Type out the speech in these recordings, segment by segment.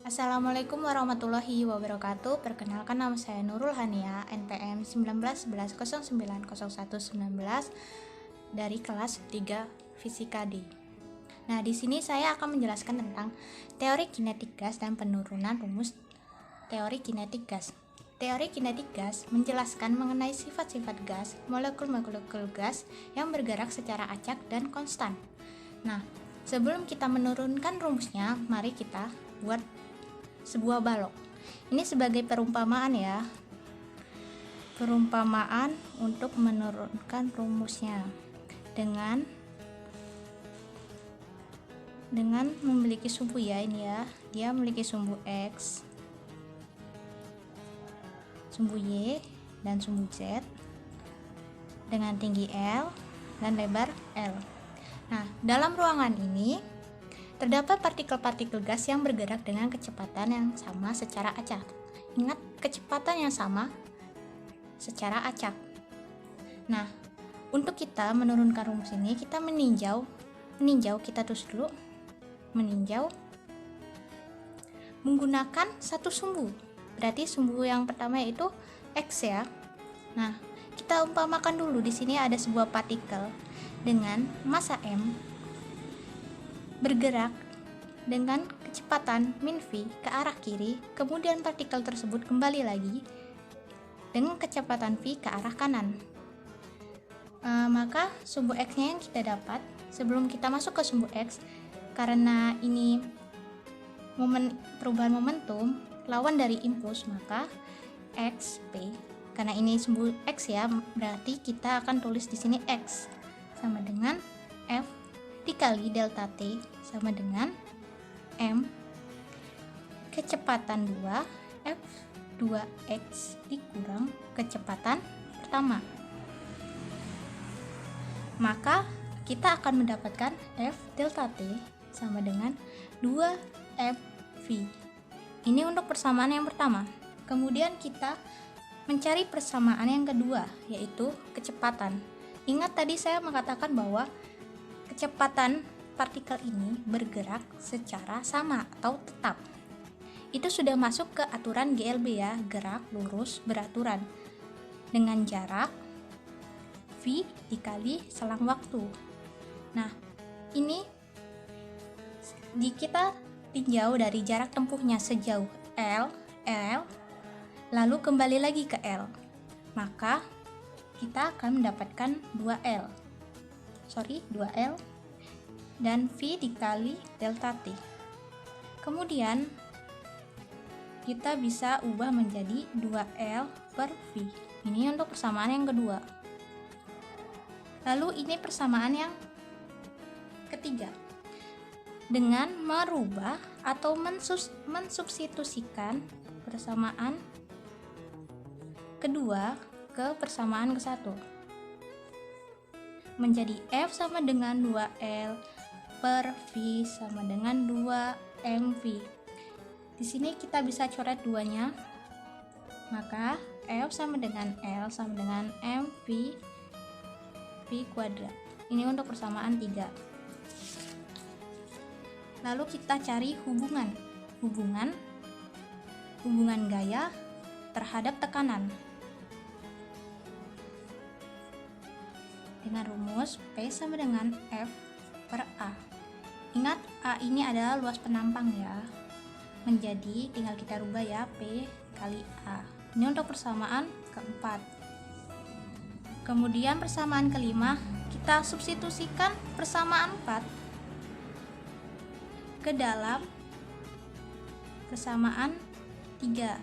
Assalamualaikum warahmatullahi wabarakatuh. Perkenalkan, nama saya Nurul Hania, NPM 1911090119 dari kelas 3 Fisika D. Nah, di sini saya akan menjelaskan tentang teori kinetik gas dan penurunan rumus teori kinetik gas. Teori kinetik gas menjelaskan mengenai sifat-sifat gas, molekul-molekul gas yang bergerak secara acak dan konstan. Nah, sebelum kita menurunkan rumusnya, mari kita buat sebuah balok. Ini sebagai perumpamaan ya. Perumpamaan untuk menurunkan rumusnya dengan memiliki sumbu ya, ini ya. Dia memiliki sumbu X, sumbu Y, dan sumbu Z dengan tinggi L dan lebar L. Nah, dalam ruangan ini terdapat partikel-partikel gas yang bergerak dengan kecepatan yang sama secara acak. Ingat, kecepatan yang sama secara acak. Nah, untuk kita menurunkan rumus ini, kita meninjau, kita tulis dulu, meninjau menggunakan satu sumbu. Berarti sumbu yang pertama yaitu X ya. Nah, kita umpamakan dulu, di sini ada sebuah partikel dengan massa M bergerak dengan kecepatan min v ke arah kiri, kemudian partikel tersebut kembali lagi dengan kecepatan v ke arah kanan. Maka sumbu X-nya yang kita dapat, sebelum kita masuk ke sumbu X, karena ini perubahan momentum lawan dari impuls, maka xp, karena ini sumbu X ya, berarti kita akan tulis di sini X sama dengan F dikali delta T sama dengan M kecepatan 2 F2X dikurang kecepatan pertama. Maka kita akan mendapatkan F delta T sama dengan 2FV. Ini untuk persamaan yang pertama. Kemudian kita mencari persamaan yang kedua, yaitu kecepatan. Ingat tadi saya mengatakan bahwa kecepatan partikel ini bergerak secara sama atau tetap. Itu sudah masuk ke aturan GLB ya, gerak lurus beraturan dengan jarak V dikali selang waktu. Nah, ini kita tinjau dari jarak tempuhnya sejauh L, lalu kembali lagi ke L. Maka kita akan mendapatkan 2L dan V dikali delta T. Kemudian kita bisa ubah menjadi 2L per V. Ini untuk persamaan yang kedua. Lalu ini persamaan yang ketiga. Dengan merubah atau mensubstitusikan persamaan kedua ke persamaan ke-1, menjadi F sama dengan 2L per V sama dengan 2mV. Di sini kita bisa coret duanya, maka F sama dengan L sama dengan mV V kuadrat. Ini untuk persamaan 3. Lalu kita cari hubungan gaya terhadap tekanan dengan rumus P sama dengan F per A. Ingat, A ini adalah luas penampang ya, menjadi tinggal kita rubah ya, P kali A. Ini untuk persamaan keempat. Kemudian persamaan kelima, kita substitusikan persamaan 4 ke dalam persamaan 3.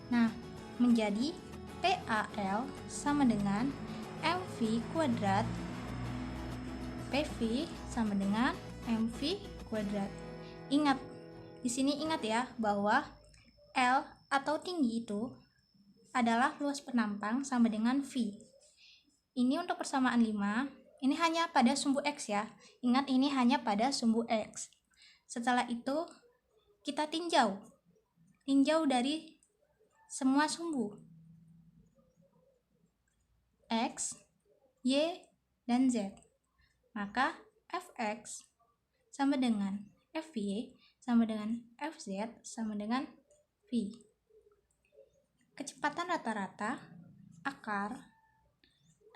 Nah, menjadi PAL sama dengan MV kuadrat, PV sama dengan MV kuadrat. Ingat, di sini ingat ya bahwa L atau tinggi itu adalah luas penampang sama dengan V. Ini untuk persamaan 5. Ini hanya pada sumbu X ya. Ingat, ini hanya pada sumbu X. Setelah itu kita tinjau dari semua sumbu X, Y, dan Z. Maka Fx sama dengan FY sama dengan FZ sama dengan V. Kecepatan rata-rata akar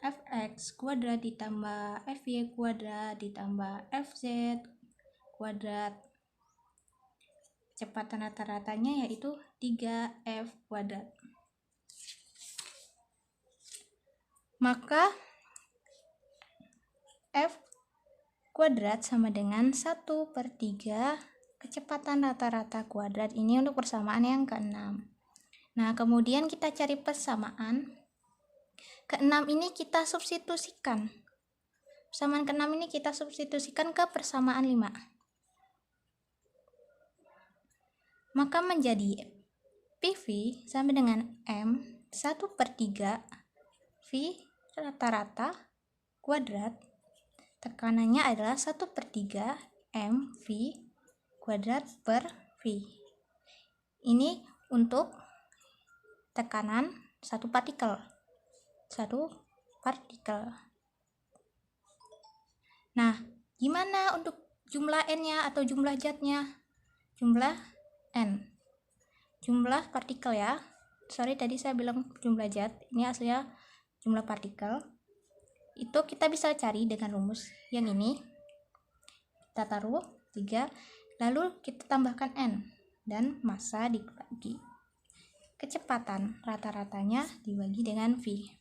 Fx kuadrat ditambah Fy kuadrat ditambah Fz kuadrat. Kecepatan rata-ratanya yaitu 3F kuadrat. Maka F kuadrat sama dengan 1/3 kecepatan rata-rata kuadrat. Ini untuk persamaan yang ke-6. Nah, kemudian kita cari persamaan ke-6 ini kita substitusikan. Persamaan ke-6 ini kita substitusikan ke persamaan 5. Maka menjadi PV sama dengan M 1/3 V rata-rata kuadrat. Tekanannya adalah 1/3 mv kuadrat per V. Ini untuk tekanan satu partikel. Nah, gimana untuk jumlah N-nya atau jumlah zatnya? Jumlah N. Jumlah partikel ya. Sorry tadi saya bilang jumlah zat. Ini aslinya jumlah partikel. Itu kita bisa cari dengan rumus yang ini. Kita taruh 3, lalu kita tambahkan N dan massa dibagi kecepatan rata-ratanya dibagi dengan V.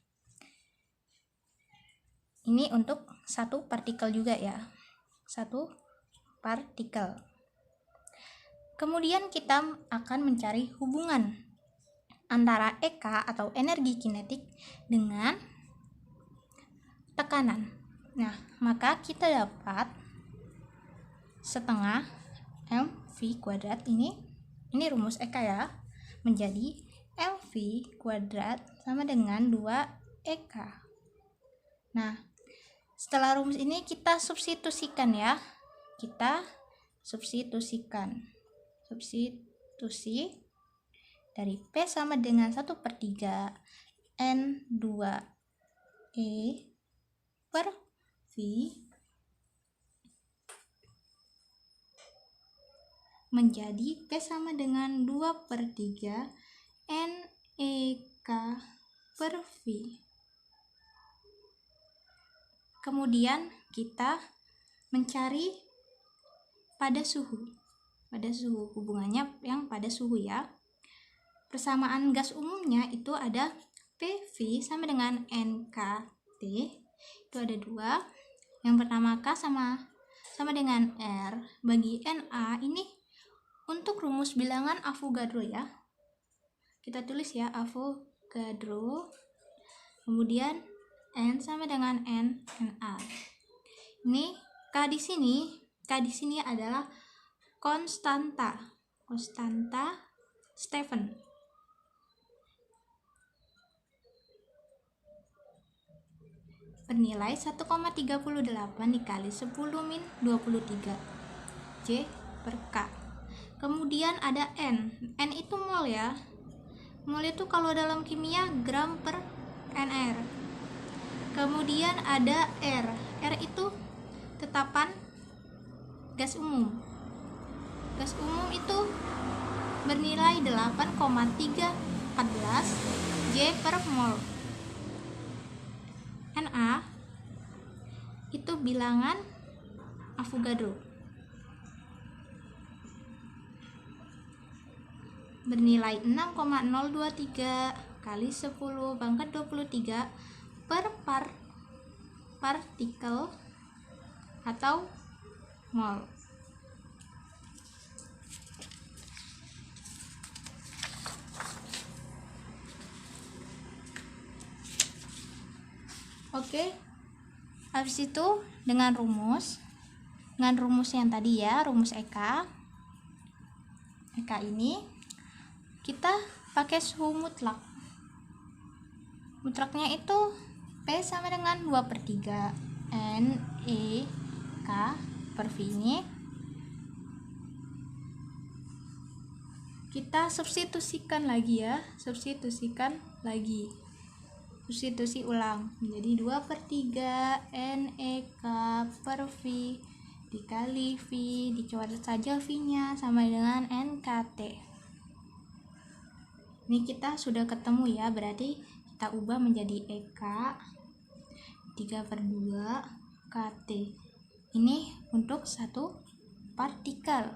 Ini untuk satu partikel juga ya, satu partikel. Kemudian kita akan mencari hubungan antara EK atau energi kinetik dengan tekanan. Nah, maka kita dapat setengah mv kuadrat ini rumus EK ya, menjadi mv kuadrat sama dengan 2EK. Nah, setelah rumus ini kita substitusikan ya. Kita substitusi dari P sama dengan 1/3 N2E per V menjadi P sama dengan 2/3 NEK per V. Kemudian kita mencari pada suhu hubungannya yang pada suhu ya. Persamaan gas umumnya itu ada PV sama dengan NKT, itu ada 2. Yang pertama K sama dengan R bagi Na. Ini untuk rumus bilangan Avogadro ya. Kita tulis ya, Avogadro. Kemudian N sama dengan Na. Ini K di sini adalah konstanta Stephen. Bernilai 1,38 dikali 10⁻23 J per K. Kemudian ada N itu mol ya. Mol itu kalau dalam kimia gram per Nr. Kemudian ada R itu tetapan gas umum. Gas umum itu bernilai 8,314 J per mol. Na itu bilangan Avogadro, bernilai 6,023 kali 10⁻23 per partikel atau mol. Oke, habis itu dengan rumus yang tadi ya, rumus EK ini kita pakai suhu mutlaknya itu P sama dengan 2/3 NEK per V. Ini kita substitusikan lagi ya, substitusi ulang menjadi 2/3 NEK per V dikali V, dicoret saja V-nya sama dengan NKT. Ini kita sudah ketemu ya, berarti kita ubah menjadi EK 3/2 KT. Ini untuk satu partikel.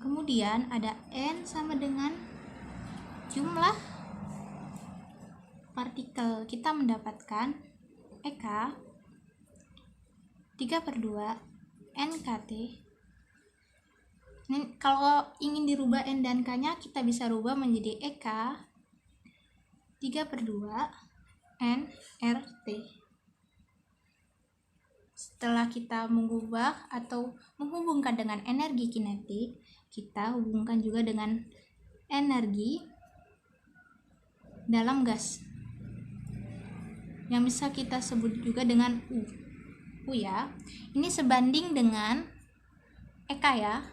Kemudian ada N sama dengan jumlah partikel. Kita mendapatkan EK 3/2 NKT. Ini kalau ingin dirubah N dan K nya, kita bisa rubah menjadi EK 3/2 nRT. Setelah kita mengubah atau menghubungkan dengan energi kinetik, kita hubungkan juga dengan energi dalam gas, yang bisa kita sebut juga dengan U ya. Ini sebanding dengan EK ya.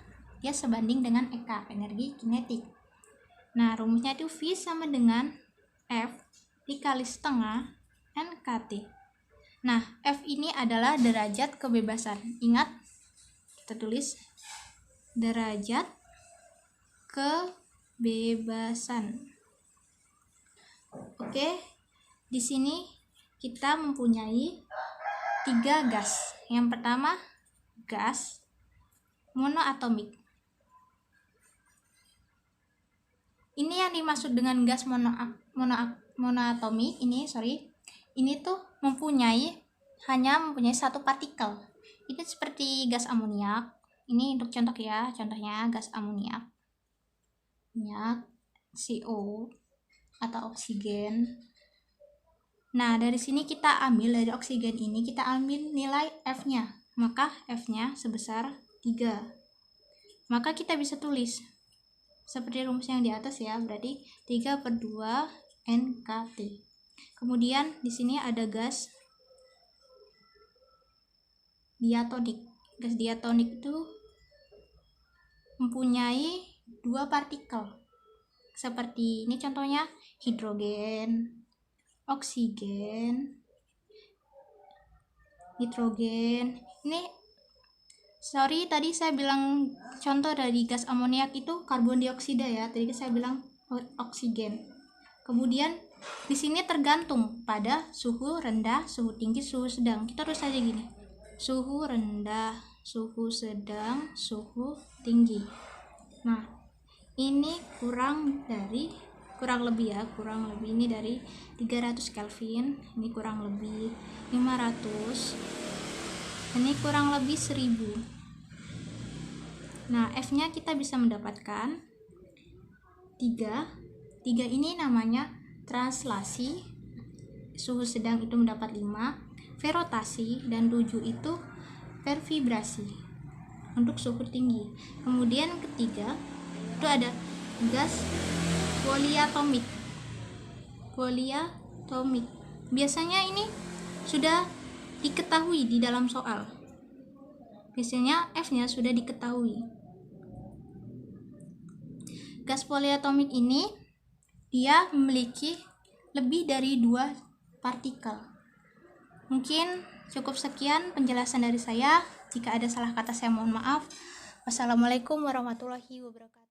Dia sebanding dengan EK, energi kinetik. Nah, rumusnya itu V sama dengan F dikali setengah NKT. Nah, F ini adalah derajat kebebasan. Ingat, kita tulis derajat kebebasan. Oke, di sini kita mempunyai 3 gas. Yang pertama, gas monoatomik. Ini yang dimaksud dengan gas monoatomik ini tuh hanya mempunyai satu partikel. Ini seperti gas amoniak. Ini untuk contoh ya, contohnya gas amoniak, CO atau oksigen. Nah, dari sini kita ambil, dari oksigen ini kita ambil nilai F-nya. Maka F-nya sebesar 3. Maka kita bisa tulis seperti rumus yang di atas ya, berarti 3/2 NKT. Kemudian di sini ada gas diatonik. Gas diatonik itu mempunyai 2 partikel. Seperti ini contohnya hidrogen, oksigen, nitrogen. Ini tadi saya bilang contoh dari gas amoniak itu karbon dioksida ya. Tadi saya bilang oksigen. Kemudian di sini tergantung pada suhu rendah, suhu tinggi, suhu sedang. Kita terus saja gini. Suhu rendah, suhu sedang, suhu tinggi. Nah, ini kurang lebih ini dari 300 Kelvin, ini kurang lebih 500, ini kurang lebih 1000. Nah, F-nya kita bisa mendapatkan 3 ini namanya translasi, suhu sedang itu mendapat 5, ferotasi, dan 7 itu pervibrasi untuk suhu tinggi. Kemudian ketiga itu ada gas poliatomik. Biasanya ini sudah diketahui di dalam soal. Biasanya F-nya sudah diketahui. Gas poliatomik ini dia memiliki lebih dari 2 partikel. Mungkin cukup sekian penjelasan dari saya. Jika ada salah kata saya mohon maaf. Wassalamualaikum warahmatullahi wabarakatuh.